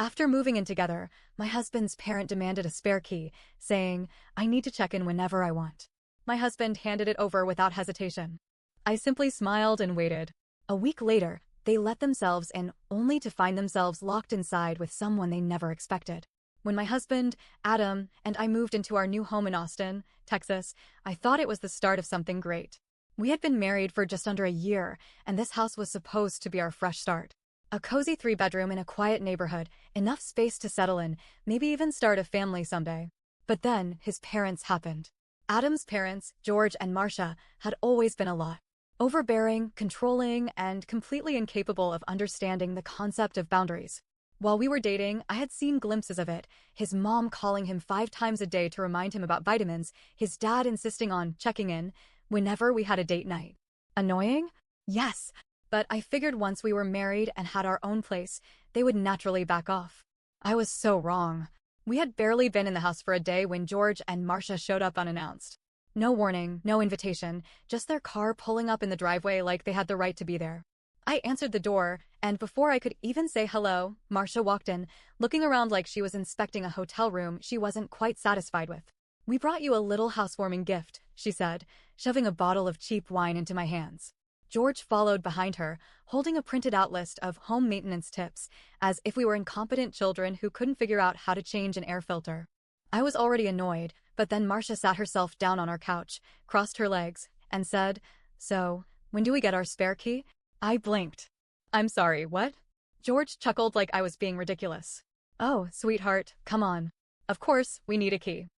After moving in together, my husband's parent demanded a spare key, saying, "I need to check in whenever I want." My husband handed it over without hesitation. I simply smiled and waited. A week later, they let themselves in only to find themselves locked inside with someone they never expected. When my husband, Adam, and I moved into our new home in Austin, Texas, I thought it was the start of something great. We had been married for just under a year, and this house was supposed to be our fresh start. A cozy 3-bedroom in a quiet neighborhood, enough space to settle in, maybe even start a family someday. But then, his parents happened. Adam's parents, George and Marcia, had always been a lot. Overbearing, controlling, and completely incapable of understanding the concept of boundaries. While we were dating, I had seen glimpses of it, his mom calling him 5 times a day to remind him about vitamins, his dad insisting on checking in whenever we had a date night. Annoying? Yes, but I figured once we were married and had our own place, they would naturally back off. I was so wrong. We had barely been in the house for a day when George and Marcia showed up unannounced. No warning, no invitation, just their car pulling up in the driveway like they had the right to be there. I answered the door, and before I could even say hello, Marcia walked in, looking around like she was inspecting a hotel room she wasn't quite satisfied with. "We brought you a little housewarming gift," she said, shoving a bottle of cheap wine into my hands. George followed behind her, holding a printed-out list of home maintenance tips, as if we were incompetent children who couldn't figure out how to change an air filter. I was already annoyed, but then Marcia sat herself down on our couch, crossed her legs, and said, "So, when do we get our spare key?" I blinked. "I'm sorry, what?" George chuckled like I was being ridiculous. "Oh, sweetheart, come on. Of course, we need a key.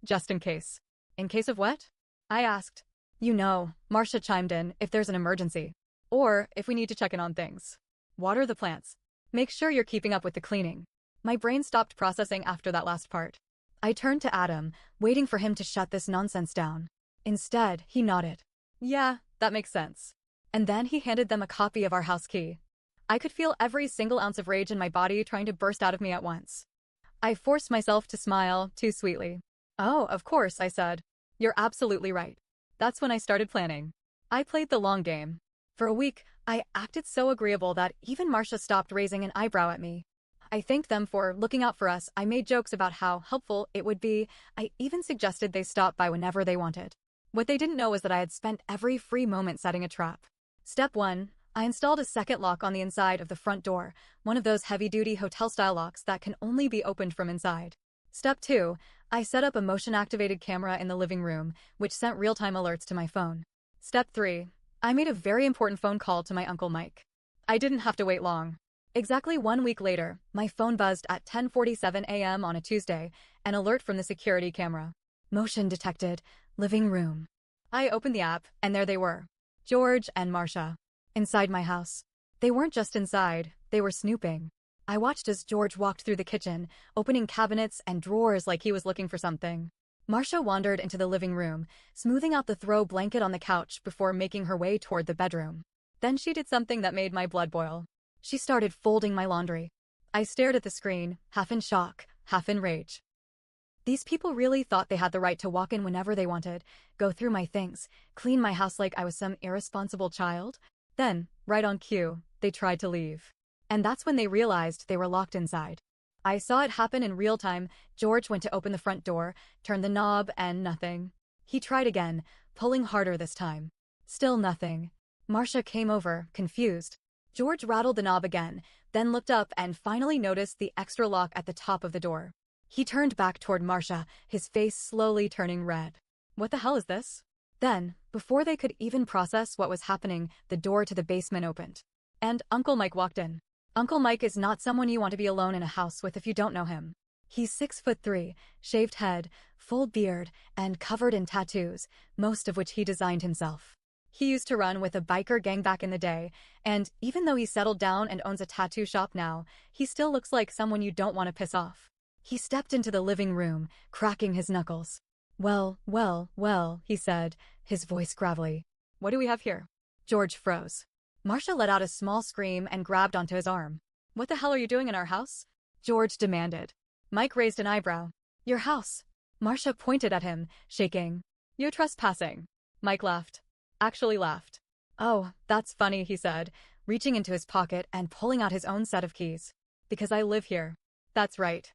Just in case." "In case of what?" I asked. "You know," Marcia chimed in, "if there's an emergency. Or if we need to check in on things. Water the plants. Make sure you're keeping up with the cleaning." My brain stopped processing after that last part. I turned to Adam, waiting for him to shut this nonsense down. Instead, he nodded. "Yeah, that makes sense." And then he handed them a copy of our house key. I could feel every single ounce of rage in my body trying to burst out of me at once. I forced myself to smile, too sweetly. "Oh, of course," I said. "You're absolutely right." That's when I started planning. I played the long game. For a week, I acted so agreeable that even Marcia stopped raising an eyebrow at me. I thanked them for looking out for us. I made jokes about how helpful it would be. I even suggested they stop by whenever they wanted. What they didn't know was that I had spent every free moment setting a trap. Step 1. I installed a second lock on the inside of the front door, one of those heavy-duty hotel-style locks that can only be opened from inside. Step 2. I set up a motion-activated camera in the living room, which sent real-time alerts to my phone. Step 3. I made a very important phone call to my Uncle Mike. I didn't have to wait long. Exactly 1 week later, my phone buzzed at 10:47 a.m. on a Tuesday, an alert from the security camera. Motion detected, living room. I opened the app, and there they were. George and Marcia. Inside my house. They weren't just inside, they were snooping. I watched as George walked through the kitchen, opening cabinets and drawers like he was looking for something. Marcia wandered into the living room, smoothing out the throw blanket on the couch before making her way toward the bedroom. Then she did something that made my blood boil. She started folding my laundry. I stared at the screen, half in shock, half in rage. These people really thought they had the right to walk in whenever they wanted, go through my things, clean my house like I was some irresponsible child? Then, right on cue, they tried to leave. And that's when they realized they were locked inside. I saw it happen in real time. George went to open the front door, turned the knob, and nothing. He tried again, pulling harder this time. Still nothing. Marcia came over, confused. George rattled the knob again, then looked up and finally noticed the extra lock at the top of the door. He turned back toward Marcia, his face slowly turning red. "What the hell is this?" Then, before they could even process what was happening, the door to the basement opened. And Uncle Mike walked in. Uncle Mike is not someone you want to be alone in a house with if you don't know him. He's 6'3", shaved head, full beard, and covered in tattoos, most of which he designed himself. He used to run with a biker gang back in the day, and even though he's settled down and owns a tattoo shop now, he still looks like someone you don't want to piss off. He stepped into the living room, cracking his knuckles. Well, he said, his voice gravelly. "What do we have here?" George froze. Marcia let out a small scream and grabbed onto his arm. "What the hell are you doing in our house?" George demanded. Mike raised an eyebrow. "Your house." Marcia pointed at him, shaking. "You're trespassing." Mike laughed. Actually laughed. "Oh, that's funny," he said, reaching into his pocket and pulling out his own set of keys. Because I live here. That's right.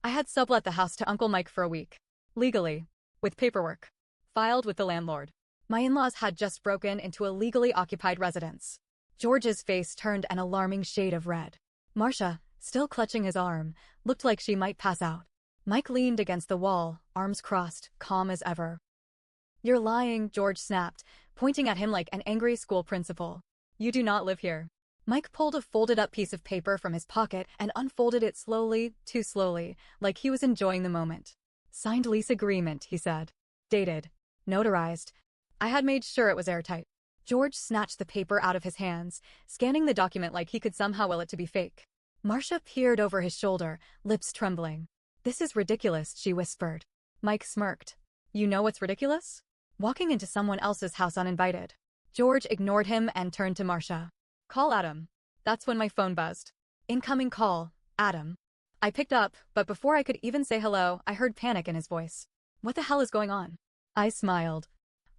I had sublet the house to Uncle Mike for a week. Legally. With paperwork. Filed with the landlord. My in-laws had just broken into a legally occupied residence. George's face turned an alarming shade of red. Marcia, still clutching his arm, looked like she might pass out. Mike leaned against the wall, arms crossed, calm as ever. You're lying, George snapped, pointing at him like an angry school principal. You do not live here. Mike pulled a folded-up piece of paper from his pocket and unfolded it slowly, too slowly, like he was enjoying the moment. Signed lease agreement, he said. Dated. Notarized. I had made sure it was airtight. George snatched the paper out of his hands, scanning the document like he could somehow will it to be fake. Marcia peered over his shoulder, lips trembling. This is ridiculous, she whispered. Mike smirked. You know what's ridiculous? Walking into someone else's house uninvited. George ignored him and turned to Marcia. Call Adam. That's when my phone buzzed. Incoming call, Adam. I picked up, but before I could even say hello, I heard panic in his voice. What the hell is going on? I smiled.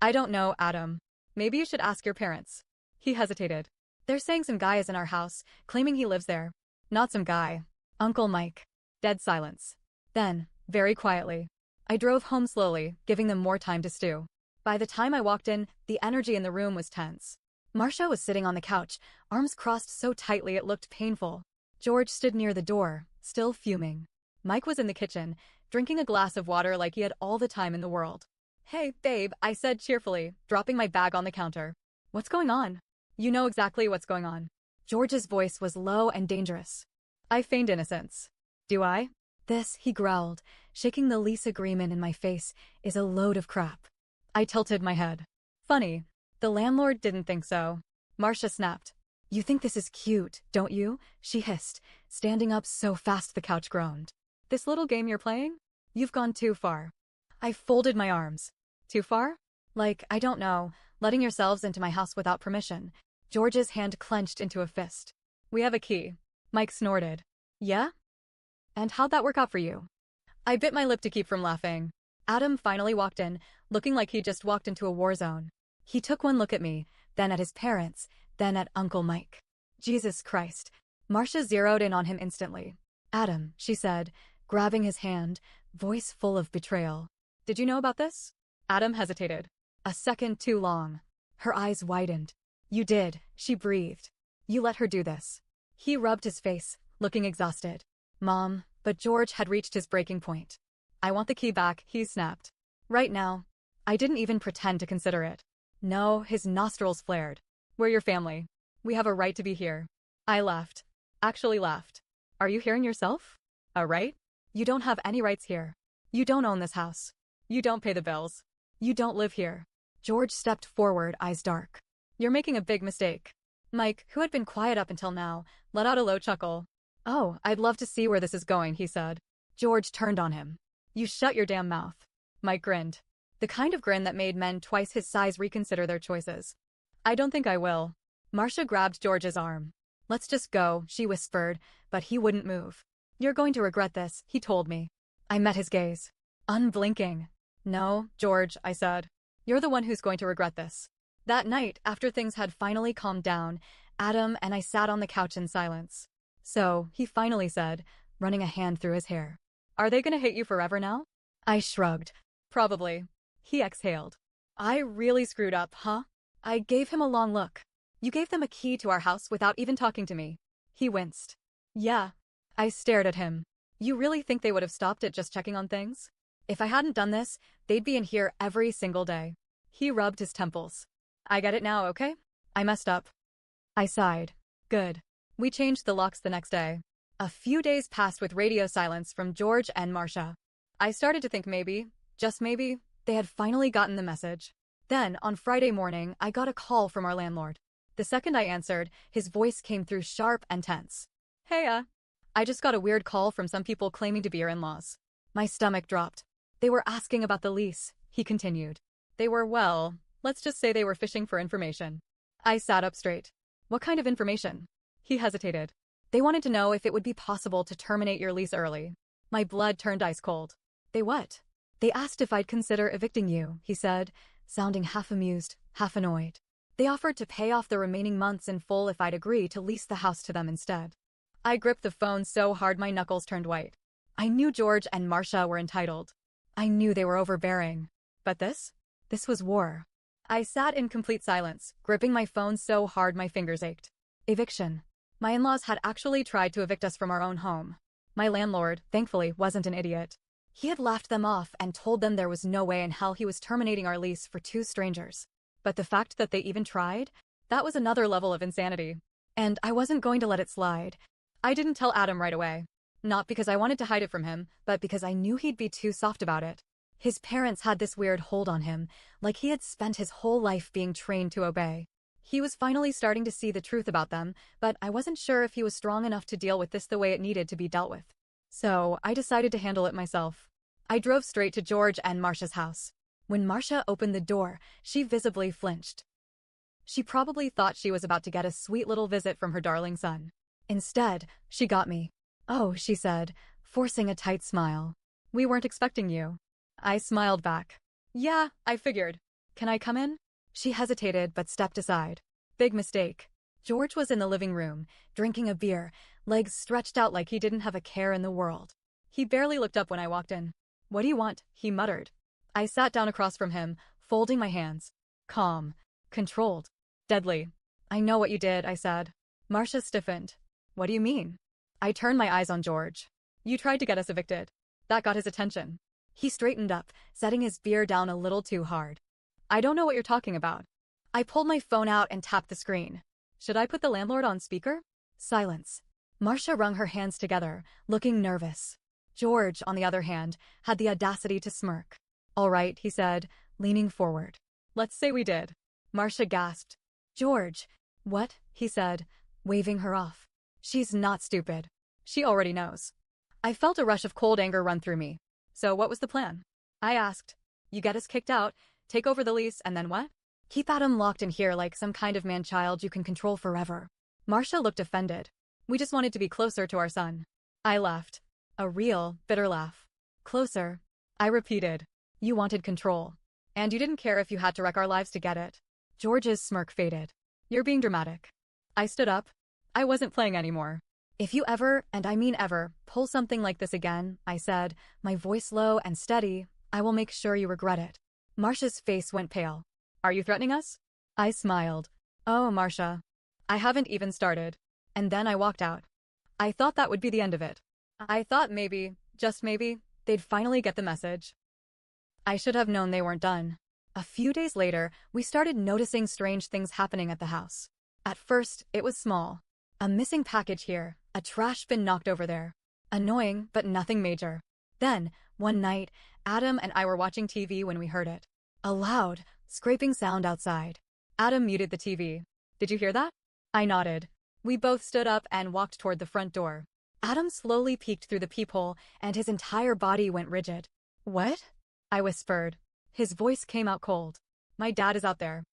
I don't know, Adam. Maybe you should ask your parents. He hesitated. They're saying some guy is in our house, claiming he lives there. Not some guy. Uncle Mike. Dead silence. Then, very quietly, I drove home slowly, giving them more time to stew. By the time I walked in, the energy in the room was tense. Marcia was sitting on the couch, arms crossed so tightly it looked painful. George stood near the door, still fuming. Mike was in the kitchen, drinking a glass of water like he had all the time in the world. Hey, babe, I said cheerfully, dropping my bag on the counter. What's going on? You know exactly what's going on. George's voice was low and dangerous. I feigned innocence. Do I? This, he growled, shaking the lease agreement in my face, is a load of crap. I tilted my head. Funny. The landlord didn't think so. Marcia snapped. You think this is cute, don't you? She hissed, standing up so fast the couch groaned. This little game you're playing? You've gone too far. I folded my arms. Too far? Like, I don't know, letting yourselves into my house without permission. George's hand clenched into a fist. We have a key. Mike snorted. Yeah? And how'd that work out for you? I bit my lip to keep from laughing. Adam finally walked in, looking like he'd just walked into a war zone. He took one look at me, then at his parents, then at Uncle Mike. Jesus Christ. Marcia zeroed in on him instantly. Adam, she said, grabbing his hand, voice full of betrayal. Did you know about this? Adam hesitated. A second too long. Her eyes widened. You did, she breathed. You let her do this. He rubbed his face, looking exhausted. Mom, but George had reached his breaking point. I want the key back, he snapped. Right now. I didn't even pretend to consider it. No, his nostrils flared. We're your family. We have a right to be here. I laughed. Actually laughed. Are you hearing yourself? A right? You don't have any rights here. You don't own this house. You don't pay the bills. You don't live here. George stepped forward, eyes dark. You're making a big mistake. Mike, who had been quiet up until now, let out a low chuckle. Oh, I'd love to see where this is going, he said. George turned on him. You shut your damn mouth. Mike grinned. The kind of grin that made men twice his size reconsider their choices. I don't think I will. Marcia grabbed George's arm. Let's just go, she whispered, but he wouldn't move. You're going to regret this, he told me. I met his gaze. Unblinking. No, George, I said. You're the one who's going to regret this. That night, after things had finally calmed down, Adam and I sat on the couch in silence. So, he finally said, running a hand through his hair. Are they gonna hate you forever now? I shrugged. Probably. He exhaled. I really screwed up, huh? I gave him a long look. You gave them a key to our house without even talking to me. He winced. Yeah. I stared at him. You really think they would have stopped at just checking on things? If I hadn't done this, they'd be in here every single day. He rubbed his temples. I get it now, okay? I messed up. I sighed. Good. We changed the locks the next day. A few days passed with radio silence from George and Marcia. I started to think maybe, just maybe, they had finally gotten the message. Then, on Friday morning, I got a call from our landlord. The second I answered, his voice came through sharp and tense. Hey, I just got a weird call from some people claiming to be your in-laws. My stomach dropped. They were asking about the lease, he continued. They were, well, let's just say they were fishing for information. I sat up straight. What kind of information? He hesitated. They wanted to know if it would be possible to terminate your lease early. My blood turned ice cold. They what? They asked if I'd consider evicting you, he said, sounding half amused, half annoyed. They offered to pay off the remaining months in full if I'd agree to lease the house to them instead. I gripped the phone so hard my knuckles turned white. I knew George and Marcia were entitled. I knew they were overbearing. But this was war. I sat in complete silence, gripping my phone so hard my fingers ached. Eviction. My in-laws had actually tried to evict us from our own home. My landlord, thankfully, wasn't an idiot. He had laughed them off and told them there was no way in hell he was terminating our lease for two strangers. But the fact that they even tried, that was another level of insanity. And I wasn't going to let it slide. I didn't tell Adam right away. Not because I wanted to hide it from him, but because I knew he'd be too soft about it. His parents had this weird hold on him, like he had spent his whole life being trained to obey. He was finally starting to see the truth about them, but I wasn't sure if he was strong enough to deal with this the way it needed to be dealt with. So I decided to handle it myself. I drove straight to George and Marcia's house. When Marcia opened the door, she visibly flinched. She probably thought she was about to get a sweet little visit from her darling son. Instead, she got me. "Oh," she said, forcing a tight smile. "We weren't expecting you." I smiled back. "Yeah, I figured. Can I come in?" She hesitated but stepped aside. Big mistake. George was in the living room, drinking a beer, legs stretched out like he didn't have a care in the world. He barely looked up when I walked in. "What do you want?" he muttered. I sat down across from him, folding my hands. Calm. Controlled. Deadly. "I know what you did," I said. Marcia stiffened. "What do you mean?" I turned my eyes on George. "You tried to get us evicted." That got his attention. He straightened up, setting his beer down a little too hard. "I don't know what you're talking about." I pulled my phone out and tapped the screen. "Should I put the landlord on speaker?" Silence. Marcia wrung her hands together, looking nervous. George, on the other hand, had the audacity to smirk. "All right," he said, leaning forward. "Let's say we did." Marcia gasped. "George." "What?" he said, waving her off. "She's not stupid. She already knows." I felt a rush of cold anger run through me. "So what was the plan?" I asked. "You get us kicked out, take over the lease, and then what?" "Keep Adam locked in here like some kind of man-child you can control forever." Marcia looked offended. "We just wanted to be closer to our son." I laughed. A real, bitter laugh. "Closer." I repeated. "You wanted control. And you didn't care if you had to wreck our lives to get it." George's smirk faded. "You're being dramatic." I stood up. I wasn't playing anymore. "If you ever, and I mean ever, pull something like this again," I said, my voice low and steady, "I will make sure you regret it." Marcia's face went pale. "Are you threatening us?" I smiled. "Oh, Marcia. I haven't even started." And then I walked out. I thought that would be the end of it. I thought maybe, just maybe, they'd finally get the message. I should have known they weren't done. A few days later, we started noticing strange things happening at the house. At first, it was small. A missing package here, a trash bin knocked over there. Annoying, but nothing major. Then, one night, Adam and I were watching TV when we heard it. A loud, scraping sound outside. Adam muted the TV. "Did you hear that?" I nodded. We both stood up and walked toward the front door. Adam slowly peeked through the peephole, and his entire body went rigid. "What?" I whispered. His voice came out cold. "My dad is out there."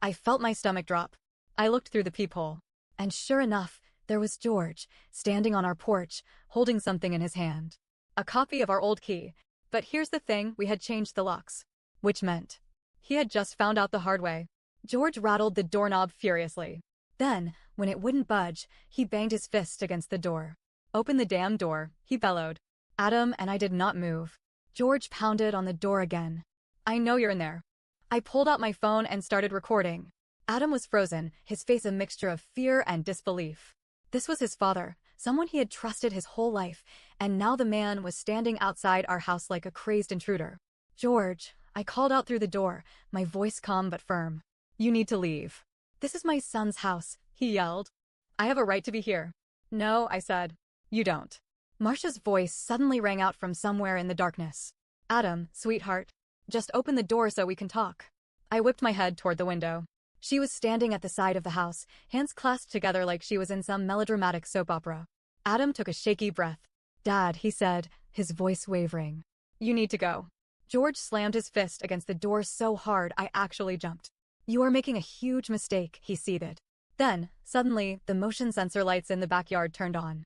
I felt my stomach drop. I looked through the peephole. And sure enough, there was George, standing on our porch, holding something in his hand. A copy of our old key. But here's the thing, we had changed the locks. Which meant he had just found out the hard way. George rattled the doorknob furiously. Then, when it wouldn't budge, he banged his fist against the door. "Open the damn door," he bellowed. Adam and I did not move. George pounded on the door again. "I know you're in there." I pulled out my phone and started recording. Adam was frozen, his face a mixture of fear and disbelief. This was his father, someone he had trusted his whole life, and now the man was standing outside our house like a crazed intruder. "George," I called out through the door, my voice calm but firm. "You need to leave." "This is my son's house," he yelled. "I have a right to be here." "No," I said. "You don't." Marcia's voice suddenly rang out from somewhere in the darkness. "Adam, sweetheart. Just open the door so we can talk." I whipped my head toward the window. She was standing at the side of the house, hands clasped together like she was in some melodramatic soap opera. Adam took a shaky breath. "Dad," he said, his voice wavering. "You need to go." George slammed his fist against the door so hard I actually jumped. "You are making a huge mistake," he seethed. Then, suddenly, the motion sensor lights in the backyard turned on.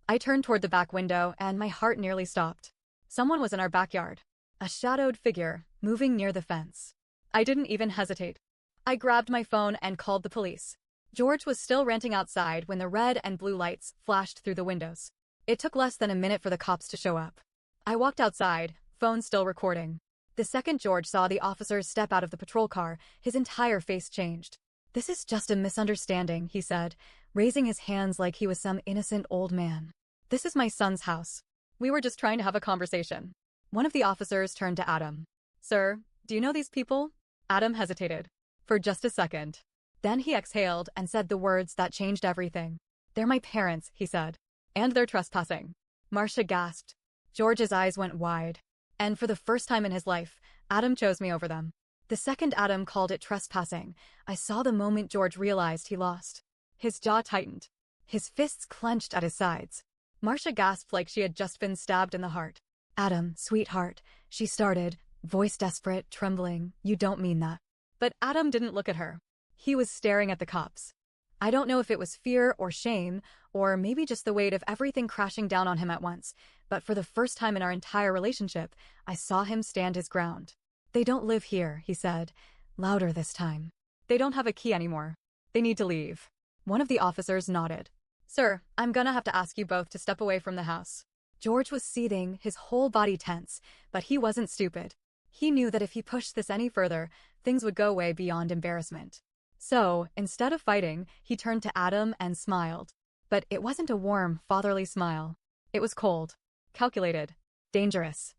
I turned toward the back window and my heart nearly stopped. Someone was in our backyard. A shadowed figure, moving near the fence. I didn't even hesitate. I grabbed my phone and called the police. George was still ranting outside when the red and blue lights flashed through the windows. It took less than a minute for the cops to show up. I walked outside, phone still recording. The second George saw the officers step out of the patrol car, his entire face changed. "This is just a misunderstanding," he said, raising his hands like he was some innocent old man. "This is my son's house. We were just trying to have a conversation." One of the officers turned to Adam. "Sir, do you know these people?" Adam hesitated. For just a second. Then he exhaled and said the words that changed everything. "They're my parents," he said. "And they're trespassing." Marcia gasped. George's eyes went wide. And for the first time in his life, Adam chose me over them. The second Adam called it trespassing, I saw the moment George realized he lost. His jaw tightened. His fists clenched at his sides. Marcia gasped like she had just been stabbed in the heart. "Adam, sweetheart," she started, voice desperate, trembling. "You don't mean that." But Adam didn't look at her. He was staring at the cops. I don't know if it was fear or shame, or maybe just the weight of everything crashing down on him at once, but for the first time in our entire relationship, I saw him stand his ground. "They don't live here," he said, louder this time. "They don't have a key anymore. They need to leave." One of the officers nodded. "Sir, I'm gonna have to ask you both to step away from the house." George was seething, his whole body tense, but he wasn't stupid. He knew that if he pushed this any further, things would go way beyond embarrassment. So, instead of fighting, he turned to Adam and smiled. But it wasn't a warm, fatherly smile. It was cold, calculated, dangerous.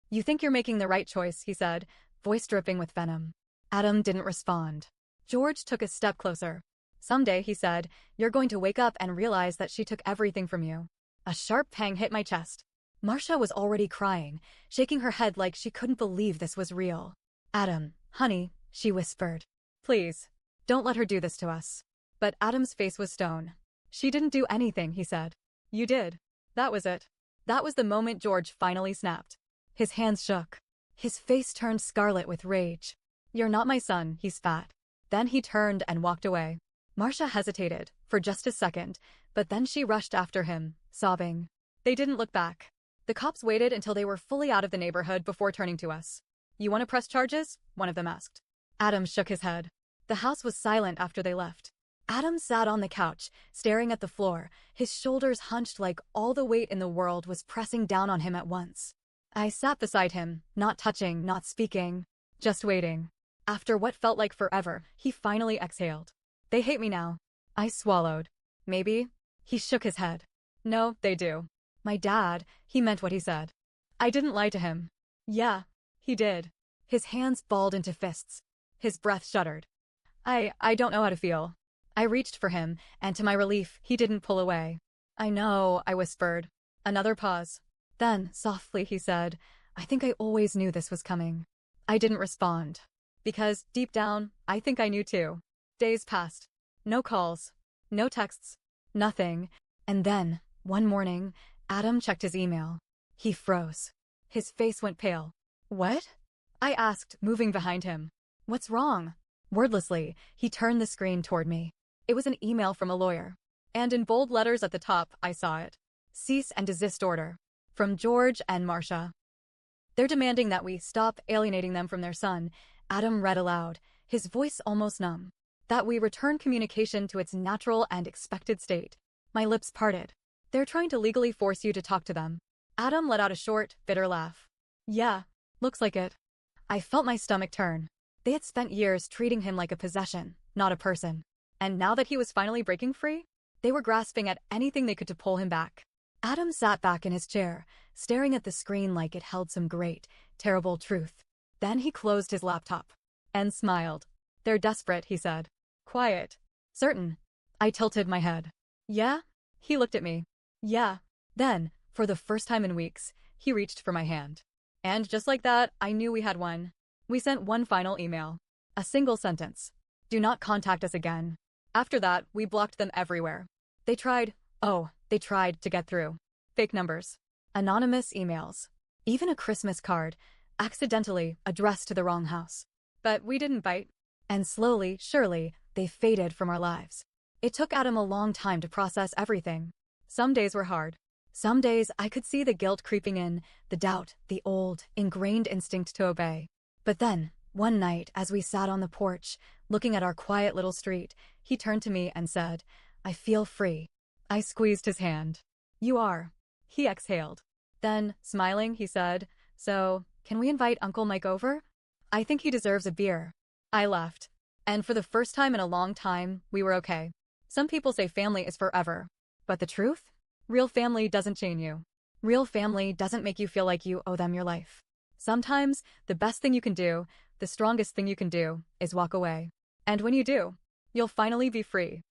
"You think you're making the right choice," he said, voice dripping with venom. Adam didn't respond. George took a step closer. "Someday," he said, "you're going to wake up and realize that she took everything from you." A sharp pang hit my chest. Marcia was already crying, shaking her head like she couldn't believe this was real. "Adam, honey," she whispered. "Please, don't let her do this to us." But Adam's face was stone. "She didn't do anything," he said. "You did." That was it. That was the moment George finally snapped. His hands shook. His face turned scarlet with rage. "You're not my son," he spat. Then he turned and walked away. Marcia hesitated, for just a second, but then she rushed after him, sobbing. They didn't look back. The cops waited until they were fully out of the neighborhood before turning to us. "You want to press charges?" one of them asked. Adam shook his head. The house was silent after they left. Adam sat on the couch, staring at the floor, his shoulders hunched like all the weight in the world was pressing down on him at once. I sat beside him, not touching, not speaking, just waiting. After what felt like forever, he finally exhaled. "They hate me now." I swallowed. "Maybe." He shook his head. "No, they do." My dad, he meant what he said. I didn't lie to him. Yeah, he did. His hands balled into fists. His breath shuddered. I don't know how to feel." I reached for him, and to my relief, he didn't pull away. "I know," I whispered. Another pause. Then, softly, he said, "I think I always knew this was coming." I didn't respond. Because, deep down, I think I knew too. Days passed. No calls. No texts. Nothing. And then, one morning, Adam checked his email. He froze. His face went pale. "What?" I asked, moving behind him. "What's wrong?" Wordlessly, he turned the screen toward me. It was an email from a lawyer. And in bold letters at the top, I saw it. "Cease and desist order. From George and Marcia. They're demanding that we stop alienating them from their son," Adam read aloud, his voice almost numb. "That we return communication to its natural and expected state." My lips parted. "They're trying to legally force you to talk to them." Adam let out a short, bitter laugh. "Yeah, looks like it." I felt my stomach turn. They had spent years treating him like a possession, not a person. And now that he was finally breaking free, they were grasping at anything they could to pull him back. Adam sat back in his chair, staring at the screen like it held some great, terrible truth. Then he closed his laptop. And smiled. "They're desperate," he said. "Quiet. Certain." I tilted my head. "Yeah?" He looked at me. "Yeah." Then, for the first time in weeks, he reached for my hand. And just like that, I knew we had won. We sent one final email. A single sentence. "Do not contact us again." After that, we blocked them everywhere. They tried to get through. Fake numbers. Anonymous emails. Even a Christmas card, accidentally addressed to the wrong house. But we didn't bite. And slowly, surely, they faded from our lives. It took Adam a long time to process everything. Some days were hard. Some days I could see the guilt creeping in, the doubt, the old, ingrained instinct to obey. But then, One night, as we sat on the porch, looking at our quiet little street, he turned to me and said, "I feel free." I squeezed his hand. "You are." He exhaled. Then, smiling, he said, "So, can we invite Uncle Mike over? I think he deserves a beer." I laughed. And for the first time in a long time, we were okay. Some people say family is forever. But the truth? Real family doesn't chain you. Real family doesn't make you feel like you owe them your life. Sometimes, the best thing you can do, the strongest thing you can do, is walk away. And when you do, you'll finally be free.